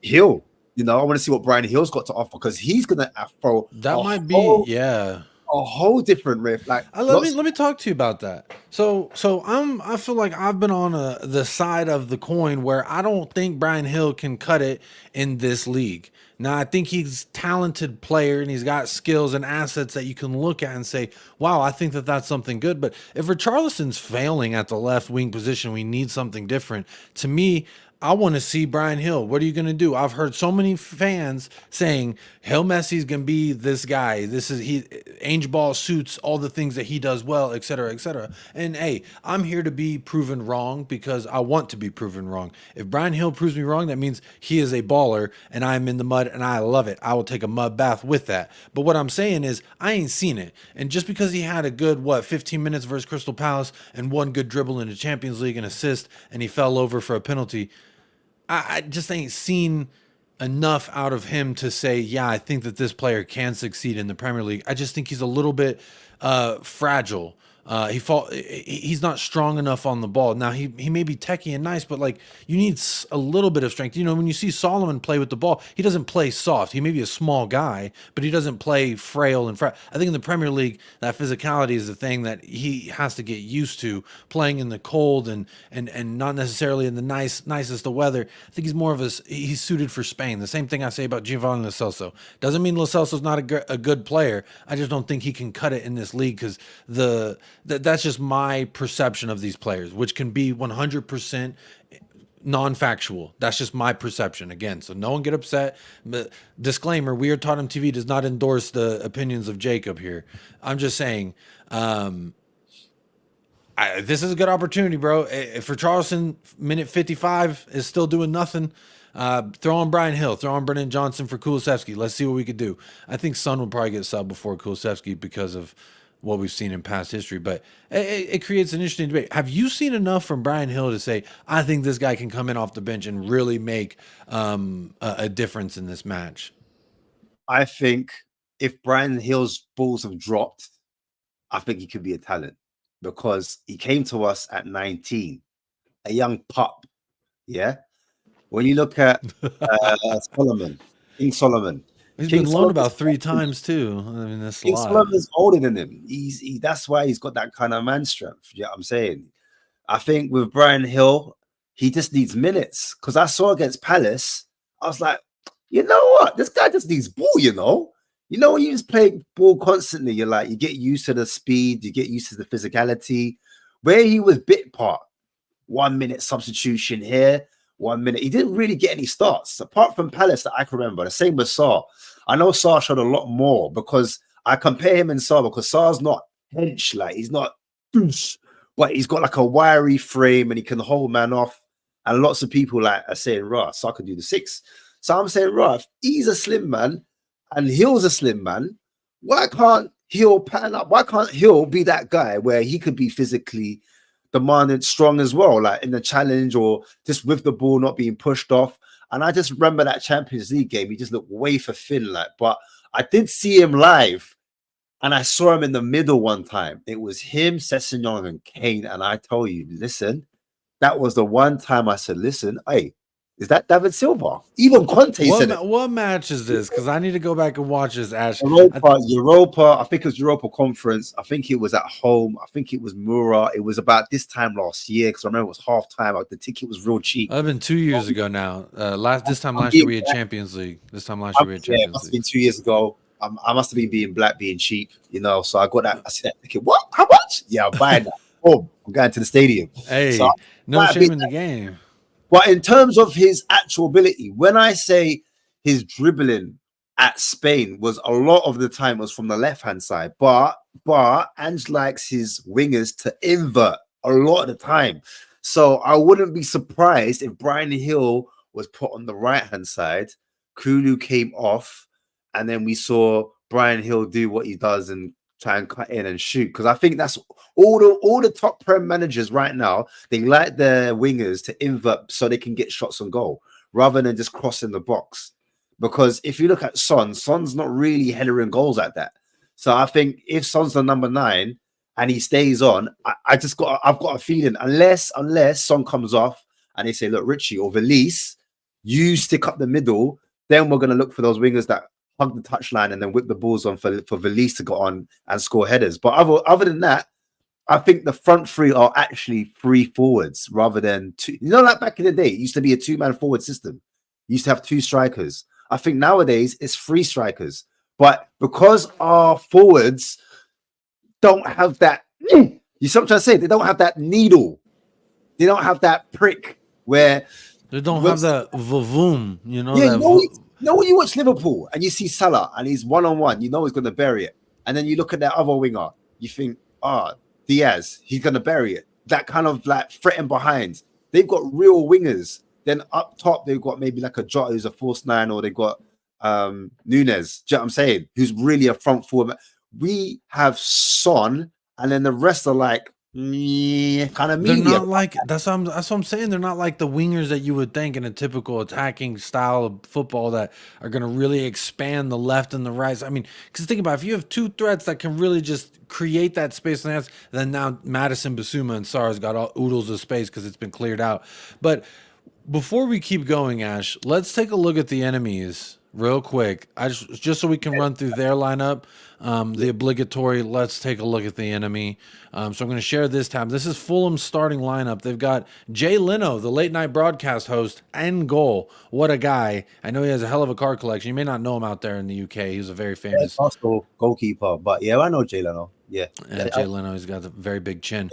Hill. I want to see what Brian Hill's got to offer, because he's going to throw that might be, yeah, a whole different riff. Like, let me talk to you about that. So I feel like I've been on the side of the coin where I don't think Brian Hill can cut it in this league. Now, I think he's a talented player and he's got skills and assets that you can look at and say, wow, I think that that's something good. But if Richarlison's failing at the left wing position, we need something different. To me, I want to see Brian Hill. What are you going to do? I've heard so many fans saying Hill Messi's going to be this guy. Ainge Ball suits all the things that he does well, et cetera, et cetera. And hey, I'm here to be proven wrong because I want to be proven wrong. If Brian Hill proves me wrong, that means he is a baller and I'm in the mud and I love it. I will take a mud bath with that. But what I'm saying is I ain't seen it. And just because he had a good, 15 minutes versus Crystal Palace and one good dribble in the Champions League and assist and he fell over for a penalty, I just ain't seen enough out of him to say, yeah, I think that this player can succeed in the Premier League. I just think he's a little bit fragile. He's not strong enough on the ball. Now he may be techie and nice, but like you need a little bit of strength. When you see Solomon play with the ball, he doesn't play soft. He may be a small guy, but he doesn't play frail and I think in the Premier League, that physicality is the thing that he has to get used to, playing in the cold and not necessarily in the nicest of weather. I think he's more of he's suited for Spain. The same thing I say about Giovanni Lo Celso. Doesn't mean Lo Celso's not a good player. I just don't think he can cut it in this league because that's just my perception of these players, which can be 100% non-factual. That's just my perception. Again, so no one get upset. But disclaimer, We Are Tottenham TV does not endorse the opinions of Jacob here. I'm just saying, this is a good opportunity, bro. If Richarlison, minute 55, is still doing nothing, throw on Brian Hill, throw on Brennan Johnson for Kulusevski. Let's see what we could do. I think Son will probably get subbed before Kulusevski because of what we've seen in past history, but it creates an interesting debate. Have you seen enough from Brian Hill to say, I think this guy can come in off the bench and really make a difference in this match? I think if Brian Hill's balls have dropped, I think he could be a talent, because he came to us at 19, a young pup. Yeah. When you look at King Solomon, he's been loaned about 3 times too. I mean, that's a lot. Solomon's older than him. That's why he's got that kind of man strength. You know what I'm saying? I think with Brian Hill, he just needs minutes. Because I saw against Palace, I was like, you know what? This guy just needs ball, when you just play ball constantly, you're like, you get used to the speed, you get used to the physicality. Where he was bit part, 1 minute substitution here, 1 minute. He didn't really get any starts apart from Palace that I can remember. The same with Sarr. I know Sarr showed a lot more because I compare him and Sarr because Sarr's not hench, like he's not, but he's got like a wiry frame and he can hold man off. And lots of people are saying, Sarr can do the 6. So I'm saying, if he's a slim man and Hill's a slim man, why can't Hill pan up? Why can't Hill be that guy where he could be physically demanded, strong as well, like in the challenge or just with the ball not being pushed off? And I just remember that Champions League game, he just looked way for thin, but I did see him live and I saw him in the middle one time. It was him, Sessegnon and Kane. And I told you, listen, that was the one time I said, listen, hey, Is that David Silva? Even Conte said it. What match is this? Because I need to go back and watch this, Ash. Europa. I think it was Europa Conference. I think it was at home. I think it was Mura. It was about this time last year because I remember it was half time. The ticket was real cheap. It's been 2 years ago now. This time last year we had Champions League. It must have been 2 years ago. I must have been being black, being cheap, So I got that. I said, "Okay, what? How much? Yeah, I'm buying that. Boom, I'm going to the stadium." Hey, so no shame in the game. But in terms of his actual ability, when I say his dribbling at Spain was a lot of the time was from the left-hand side, but Ange likes his wingers to invert a lot of the time. So I wouldn't be surprised if Brian Hill was put on the right-hand side, Kulu came off, and then we saw Brian Hill do what he does and try and cut in and shoot. Because I think that's all the top Prem managers right now, they like their wingers to invert so they can get shots on goal rather than just crossing the box. Because if you look at Son's not really headering goals like that. So I think if Son's the number 9 and he stays on, I've got a feeling unless Son comes off and they say, look, Richie or Valise, you stick up the middle, then we're going to look for those wingers that hug the touchline and then whip the balls on for Valise to go on and score headers. But other than that, I think the front three are actually 3 forwards rather than 2. Like back in the day, it used to be a 2-man forward system. You used to have 2 strikers. I think nowadays it's 3 strikers. But because our forwards don't have that, you sometimes say they don't have that needle. They don't have that prick where they don't have that vavoom, when you watch Liverpool and you see Salah and he's one-on-one, he's going to bury it. And then you look at that other winger, you think, Diaz, he's going to bury it. That kind of like threaten behind. They've got real wingers. Then up top, they've got maybe like a Jota who's a false 9, or they've got Nunes, do you know what I'm saying? Who's really a front forward. We have Son, and then the rest are like, kind of medium. They're not like that's what I'm saying. They're not like the wingers that you would think in a typical attacking style of football that are going to really expand the left and the right. I mean, because think about it, if you have 2 threats that can really just create that space, and then now Madison, Basuma, and Sarr's got all oodles of space because it's been cleared out. But before we keep going, Ash, let's take a look at the enemies real quick. Just so we can run through their lineup. The obligatory, let's take a look at the enemy. So I'm going to share this tab. This is Fulham's starting lineup. They've got Jay Leno, the late night broadcast host, and goal. What a guy. I know he has a hell of a card collection. You may not know him out there in the UK. He's a very famous goalkeeper. But yeah, I know Jay Leno. Yeah. Jay Leno, he's got a very big chin.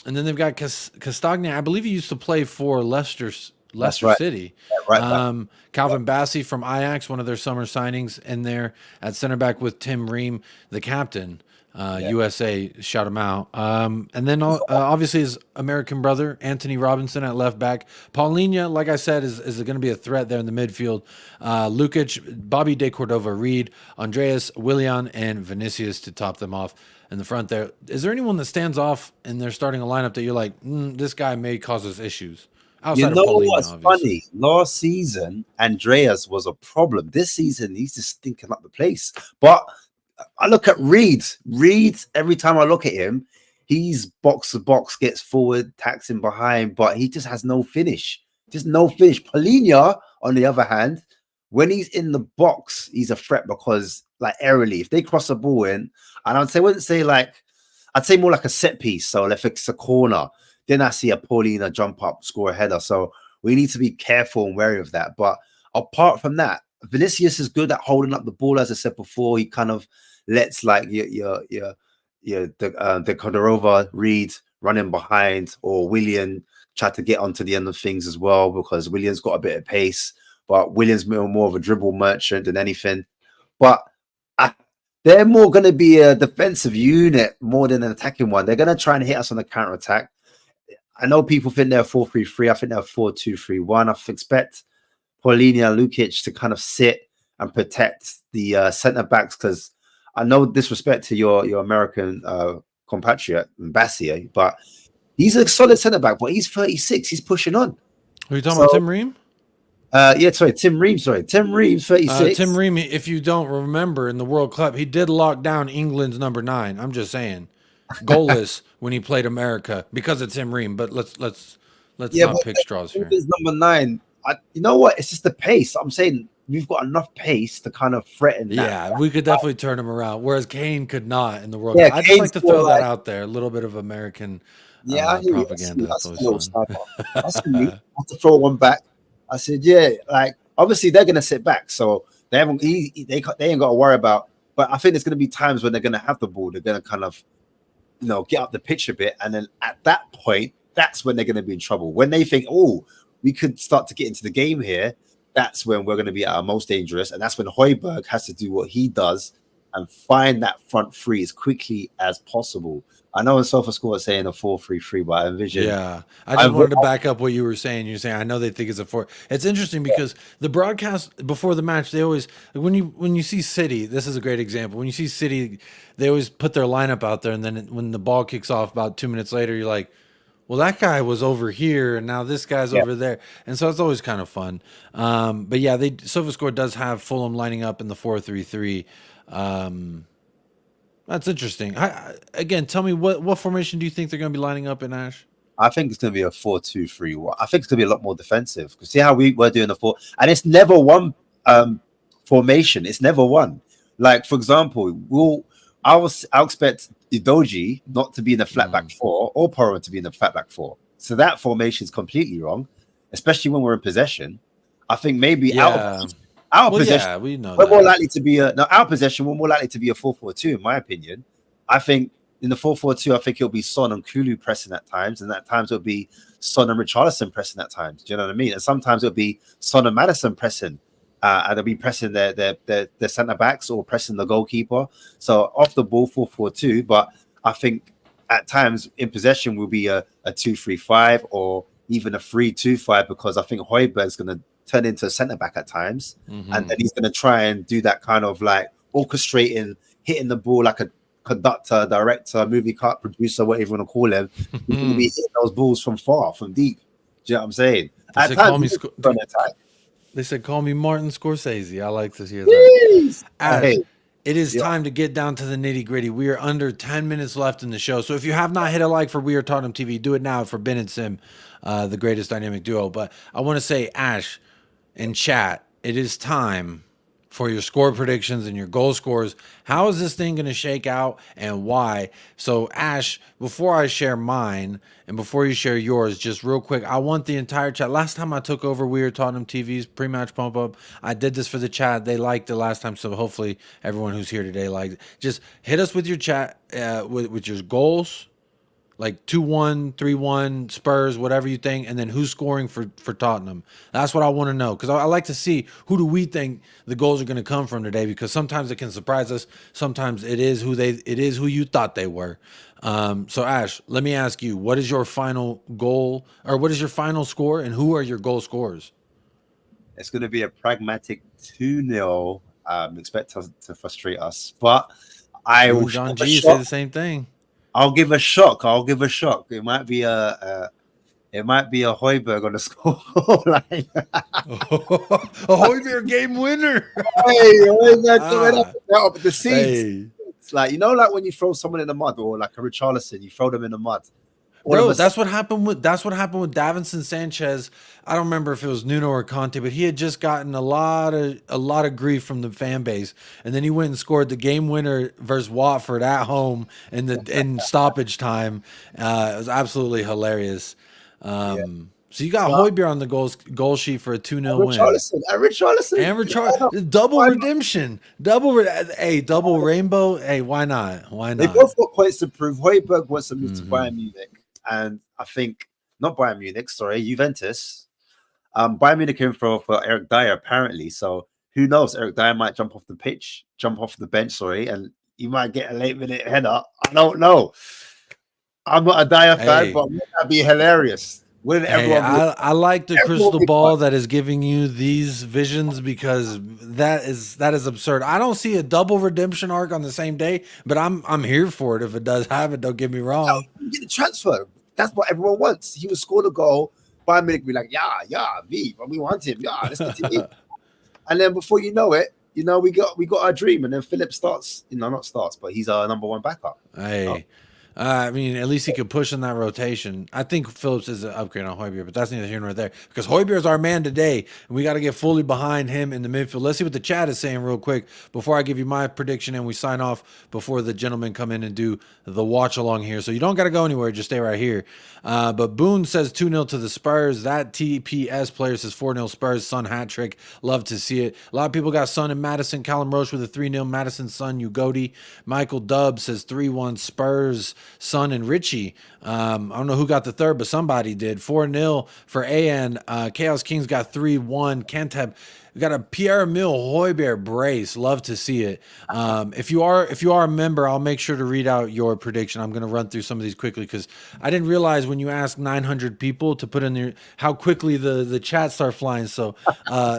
And then they've got Castagna. I believe he used to play for Leicester City. Calvin Bassey from Ajax, one of their summer signings, in there at center back with Tim Ream, the captain. USA, shout him out. And then obviously his American brother, Anthony Robinson, at left back. Paulinho, like I said, is going to be a threat there in the midfield. Lukic, Bobby De Cordova Reed, Andreas, Willian, and Vinicius to top them off in the front there. Is there anyone that stands off in their starting a lineup that you're like, this guy may cause us issues? Outside of Paulinho, what's obviously. funny? Last season, Andreas was a problem. This season, he's just stinking up the place. But I look at Reed. Every time I look at him, he's box to box, gets forward, tacks him behind, but he just has no finish. Just no finish. Paulinho, on the other hand, when he's in the box, he's a threat because, like, aerially, if they cross a ball in, and I'd say more like a set piece. So if it's a corner, then I see a Paulinho jump up, score a header. So we need to be careful and wary of that. But apart from that, Vinicius is good at holding up the ball. As I said before, he kind of lets like the Cordova Reed running behind, or Willian try to get onto the end of things as well, because Willian's got a bit of pace, but Willian's more of a dribble merchant than anything. But they're more going to be a defensive unit more than an attacking one. They're going to try and hit us on the counter attack. I know people think they're 4-3-3. I think they're 4-2-3-1. I expect Paulinho and Lukic to kind of sit and protect the centre backs, because I know disrespect to your American compatriot Bassier, but he's a solid centre back. But he's 36. He's pushing on. Are you talking about Tim Ream? Tim Ream. Tim Ream, 36. Tim Ream, if you don't remember, in the World Cup, he did lock down England's number 9. I'm just saying, goalless when he played America because of Tim Ream. But let's Let's Yeah, not but pick straws here. is number 9. You know what? It's just the pace. I'm saying we've got enough pace to kind of threaten that. Yeah, we could definitely turn him around, whereas Kane could not in the World Yeah, Cup. I just like Kane's to more throw that like, out there. A little bit of American yeah, I hear you. propaganda. I That's see always a little fun. sniper. I see you. I have to throw one back. I said, yeah, like obviously they're gonna sit back, so they haven't. They ain't got to worry about. But I think there's gonna be times when they're gonna have the ball. They're gonna kind of, get up the pitch a bit, and then at that point, that's when they're gonna be in trouble. When they think, oh, we could start to get into the game here, that's when we're gonna be at our most dangerous, and that's when Højbjerg has to do what he does and find that front three as quickly as possible. I know in SofaScore is saying a 4-3-3, but I envision. Yeah, I just wanted to back up what you were saying. You're saying I know they think it's a 4. It's interesting because the broadcast before the match, they always when you see City, this is a great example. When you see City, they always put their lineup out there, and then when the ball kicks off about 2 minutes later, you're like, well, that guy was over here, and now this guy's over there, and so it's always kind of fun. But yeah, SofaScore does have Fulham lining up in the 4-3-3. That's interesting. Again, tell me what formation do you think they're going to be lining up in, Ash? I think it's going to be a 4-2-3-1. I think it's going to be a lot more defensive. Because see how we were doing the 4, and it's never one formation. It's never one. Like for example, I'll expect Idoji not to be in the flat back 4 or Porro to be in the flat back 4. So that formation is completely wrong, especially when we're in possession. I think maybe our possession, we know we're more likely to be our possession. We're more likely to be a 4-4-2, in my opinion. I think in the 4-4-2, I think it'll be Son and Kulu pressing at times, and at times it'll be Son and Richarlison pressing at times. Do you know what I mean? And sometimes it'll be Son and Madison pressing, and they'll be pressing their centre backs or pressing the goalkeeper. So off the ball, 4-4-2. But I think at times in possession will be a 2-3-5 or even a 3-2-5, because I think Højbjerg is going to turn into a centre back at times, and then he's going to try and do that kind of like orchestrating, hitting the ball like a conductor, director, movie cut producer, whatever you want to call him. He's going to be hitting those balls from far, from deep. Do you know what I'm saying? They said, call me Martin Scorsese. I like to hear that. Ash, it is time to get down to the nitty gritty. We are under 10 minutes left in the show. So if you have not hit a like for We Are Tottenham TV, do it now for Ben and Sim, the greatest dynamic duo. But I want to say, Ash, in chat, it is time for your score predictions and your goal scores. How is this thing going to shake out and why? So, Ash, before I share mine and before you share yours, just real quick, I want the entire chat. Last time I took over We Are Tottenham TV's pre-match pump-up, I did this for the chat. They liked it last time, so hopefully everyone who's here today liked it. Just hit us with your chat, with your goals, like 2-1, 3-1, Spurs, whatever you think, and then who's scoring for Tottenham. That's what I want to know, because I like to see who do we think the goals are going to come from today, because sometimes it can surprise us. Sometimes it is who you thought they were. So Ash, let me ask you, what is your final goal, or what is your final score, and who are your goal scorers? It's going to be a pragmatic 2-0. Expect us to frustrate us, but I will. John G say the same thing. I'll give a shock. It might be a Højbjerg on the score line. A Højbjerg game winner. Up the seats. Hey. It's like, like when you throw someone in the mud, or like a Richarlison, you throw them in the mud. Bro, that's what happened with Davinson Sanchez. I don't remember if it was Nuno or Conte, but he had just gotten a lot of grief from the fan base, and then he went and scored the game winner versus Watford at home in stoppage time. It was absolutely hilarious. So you got Højbjerg on the goal sheet for a 2-0 win. Richarlison. Double redemption. Double rainbow. Hey, why not? Why not? They both got points to prove. Højbjerg wants to move to Bayern Munich. And I think, not Bayern Munich, sorry, Juventus. Bayern Munich came for Eric Dyer, apparently. So who knows? Eric Dyer might jump off the bench, and he might get a late minute header. I don't know. I'm not a Dyer fan, but wouldn't that be hilarious? I like the crystal ball that is giving you these visions, because that is absurd. I don't see a double redemption arc on the same day, but I'm here for it if it does happen. Don't get me wrong. Get the transfer. That's what everyone wants. He would score the goal. Bayern Munich be like, we want him. Yeah, let's continue. And then before you know it, we got our dream, and then Philip starts. Not starts, but he's our number one backup. Hey. I mean, at least he could push in that rotation. I think Phillips is an upgrade on Højbjerg, but that's neither here nor there because Højbjerg is our man today, and we got to get fully behind him in the midfield. Let's see what the chat is saying real quick before I give you my prediction and we sign off before the gentlemen come in and do the watch along here. So you don't got to go anywhere, just stay right here. But Boone says 2-0 to the Spurs. That TPS player says 4-0 Spurs. Son hat trick. Love to see it. A lot of people got Son and Madison. Callum Roche with a 3-0. Madison, Son, Ugodi. Michael Dubb says 3-1 Spurs. Son and Richie. I don't know who got the third, but somebody did. 4-0 for AN. Chaos Kings got 3-1. Kenteb. We got a Pierre-Emile Højbjerg brace. Love to see it. If you are a member, I'll make sure to read out your prediction. I'm going to run through some of these quickly because I didn't realize when you ask 900 people to put in there how quickly the chats start flying. So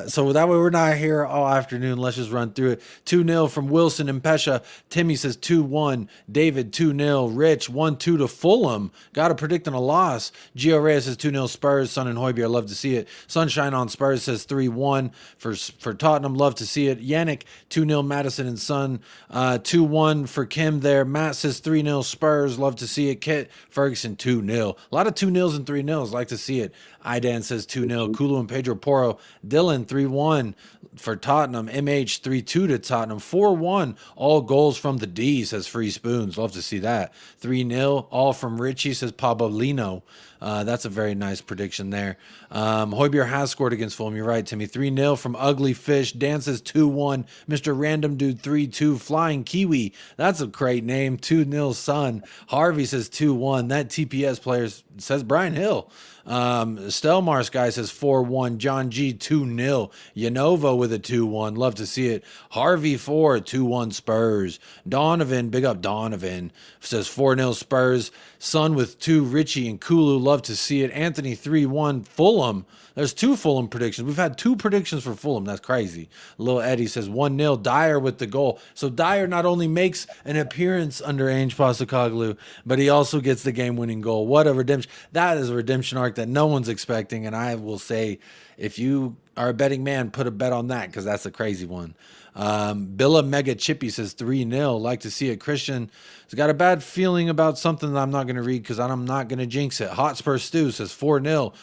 so that way we're not here all afternoon. Let's just run through it. 2-0 from Wilson and Pesha. Timmy says 2-1. David 2-0. Rich 1-2 to Fulham. Got to predicting a loss. Gio Reyes says 2-0 Spurs. Son and Højbjerg. Love to see it. Sunshine on Spurs says 3-1. For Tottenham, love to see it. Yannick, 2-0 Madison and Son. 2-1 for Kim there. Matt says 3-0 Spurs, love to see it. Kit Ferguson, 2-0. A lot of 2-0s and 3-0s, like to see it. Idan says 2-0. Kulu and Pedro Porro. Dylan, 3-1 for Tottenham. MH, 3-2 to Tottenham. 4-1. All goals from the D, says Free Spoons. Love to see that. 3-0. All from Richie, says Pabolino. That's a very nice prediction there. Højbjerg has scored against Fulham. You're right, Timmy. 3-0 from Ugly Fish. Dan says 2-1. Mr. Random Dude 3-2. Flying Kiwi. That's a great name. 2-0 Son. Harvey says 2-1. That TPS player says Brian Hill. Stelmars guy says 4-1. John G 2-0. Yanova with a 2-1. Love to see it. Harvey 4, 2-1 Spurs. Donovan, big up Donovan, says 4-0 Spurs. Son with 2, Richie and Kulu. Love to see it. Anthony 3-1 Fulham. There's 2 Fulham predictions. We've had 2 predictions for Fulham. That's crazy. Lil Eddie says 1-0 Dyer with the goal. So Dyer not only makes an appearance under Ange Postecoglou, but he also gets the game-winning goal. What a redemption. That is a redemption arc that no one's expecting. And I will say, if you are a betting man, put a bet on that because that's a crazy one. Billa Mega Chippy says 3-0. Like to see it. Christian has got a bad feeling about something that I'm not going to read because I'm not going to jinx it. Hotspur Stew says 4-0.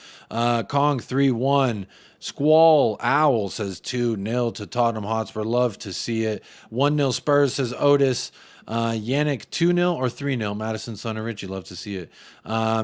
Kong 3-1. Squall Owl says 2-0 to Tottenham Hotspur. Love to see it. 1-0 Spurs, says Otis. Yannick 2-0 or 3-0. Madison, Son, and Richie. Love to see it.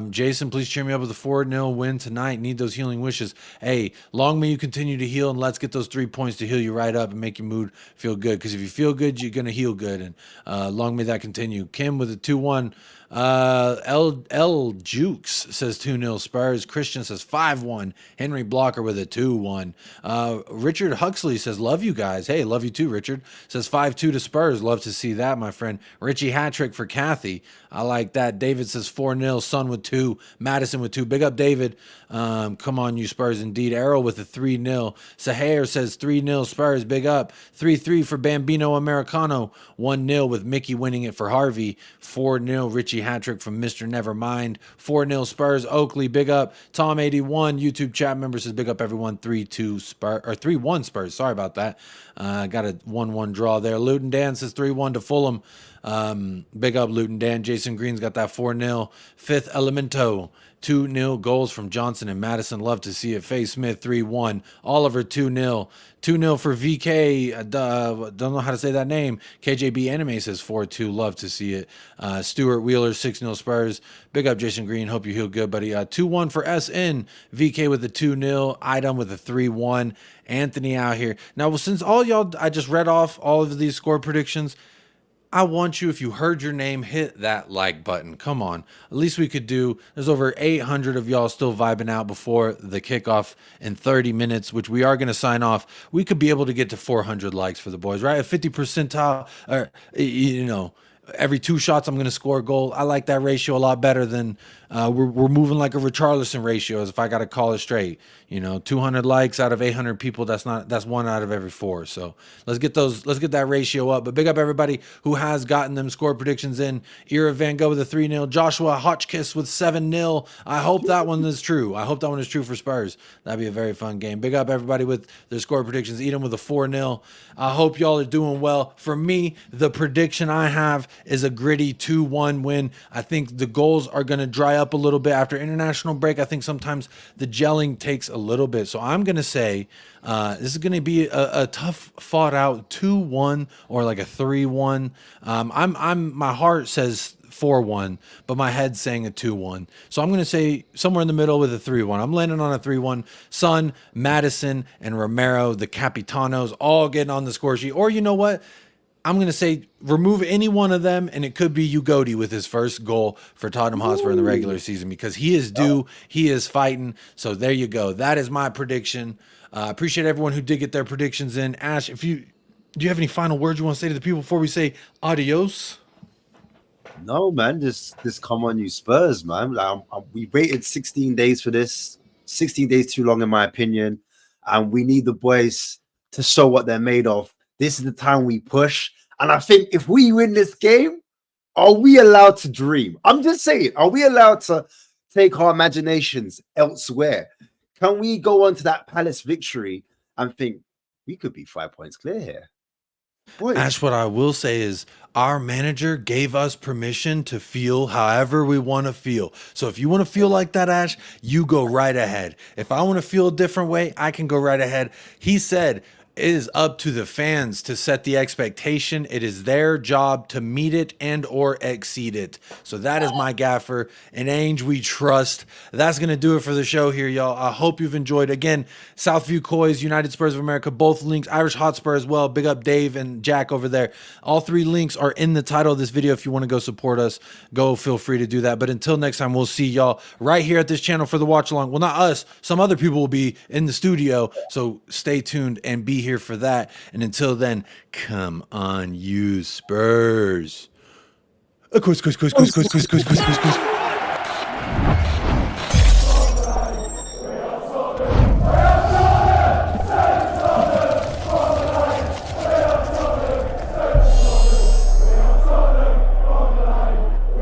Jason, please cheer me up with a 4-0 win tonight. Need those healing wishes. Hey, long may you continue to heal, and let's get those 3 points to heal you right up and make your mood feel good. Because if you feel good, you're going to heal good. And long may that continue. Kim with a 2-1. L Jukes says 2-0 Spurs. Christian says 5-1. Henry Blocker with a 2-1. Richard Huxley says love you guys. Hey, love you too, Richard. Says 5-2 to Spurs. Love to see that, my friend. Richie hat-trick for Kathy. I like that. David says 4-0. Son with 2. Madison with 2. Big up, David. Come on, you Spurs indeed. Arrow with a 3-0. Sahair says 3-0 Spurs. Big up. 3-3 for Bambino Americano. 1-0 with Mickey winning it for Harvey. 4-0 Richie hat-trick from Mr. Nevermind. 4-0 Spurs. Oakley, big up. Tom81, YouTube chat member says big up everyone. 3-2 Spurs, or 3-1 Spurs. Sorry about that. Got a 1-1 draw there. Luton Dan says 3-1 to Fulham. Big up Luton Dan. Jason Green's got that 4-0. Fifth Elemento. 2-0 goals from Johnson and Madison. Love to see it. Faye Smith 3-1. Oliver 2-0. 2-0 for VK. Don't know how to say that name. KJB Anime says 4-2. Love to see it. Stuart Wheeler 6-0 Spurs. Big up Jason Green. Hope you heal good, buddy. 2-1 for SN. VK with a 2-0. Idom with a 3-1. Anthony out here. Now, since all y'all, I just read off all of these score predictions. I want you, if you heard your name, hit that like button. Come on. At least we could do, there's over 800 of y'all still vibing out before the kickoff in 30 minutes, which we are going to sign off. We could be able to get to 400 likes for the boys, right? A 50 percentile, or, you know, every 2 shots I'm going to score a goal. I like that ratio a lot better than we're moving like a Richarlison ratio, as if I got to call it straight. You know, 200 likes out of 800 people, that's 1 out of every 4. So let's get that ratio up. But big up everybody who has gotten them score predictions in. Ira Van Gogh with a 3-0. Joshua Hotchkiss with 7-0. I hope that one is true. I hope that one is true for Spurs. That'd be a very fun game. Big up everybody with their score predictions. Edom with a 4-0. I hope y'all are doing well. For me, the prediction I have is a gritty 2-1 win. I think the goals are going to dry up a little bit after international break. I think sometimes the gelling takes a little bit. So I'm going to say this is going to be a tough fought out 2-1 or like a 3-1. My heart says 4-1, but my head's saying a 2-1. So I'm going to say somewhere in the middle with a 3-1. I'm landing on a 3-1. Son, Madison, and Romero, the Capitanos, all getting on the score sheet. Or you know what? I'm going to say remove any one of them, and it could be Ugodi with his first goal for Tottenham Hotspur in the regular season, because he is due. He is fighting. So there you go. That is my prediction. Appreciate everyone who did get their predictions in. Ash, do you have any final words you want to say to the people before we say adios? No, man, just come on, you Spurs, man. We waited 16 days for this. 16 days too long, in my opinion. And we need the boys to show what they're made of. This is the time we push. And I think if we win this game, are we allowed to dream? I'm just saying, are we allowed to take our imaginations elsewhere? Can we go on to that Palace victory and think we could be 5 points clear here? Boys. Ash, what I will say is our manager gave us permission to feel however we want to feel. So if you want to feel like that, Ash, you go right ahead. If I want to feel a different way, I can go right ahead. He said it is up to the fans to set the expectation. It is their job to meet it and or exceed it. So that is my gaffer. And Ainge, we trust. That's going to do it for the show here, y'all. I hope you've enjoyed. Again, Southview Coys, United Spurs of America, both links. Irish Hotspur as well. Big up Dave and Jack over there. All three links are in the title of this video. If you want to go support us, go feel free to do that. But until next time, we'll see y'all right here at this channel for the watch along. Well, not us. Some other people will be in the studio. So stay tuned and be here for that. And until then, come on, you Spurs. Of course.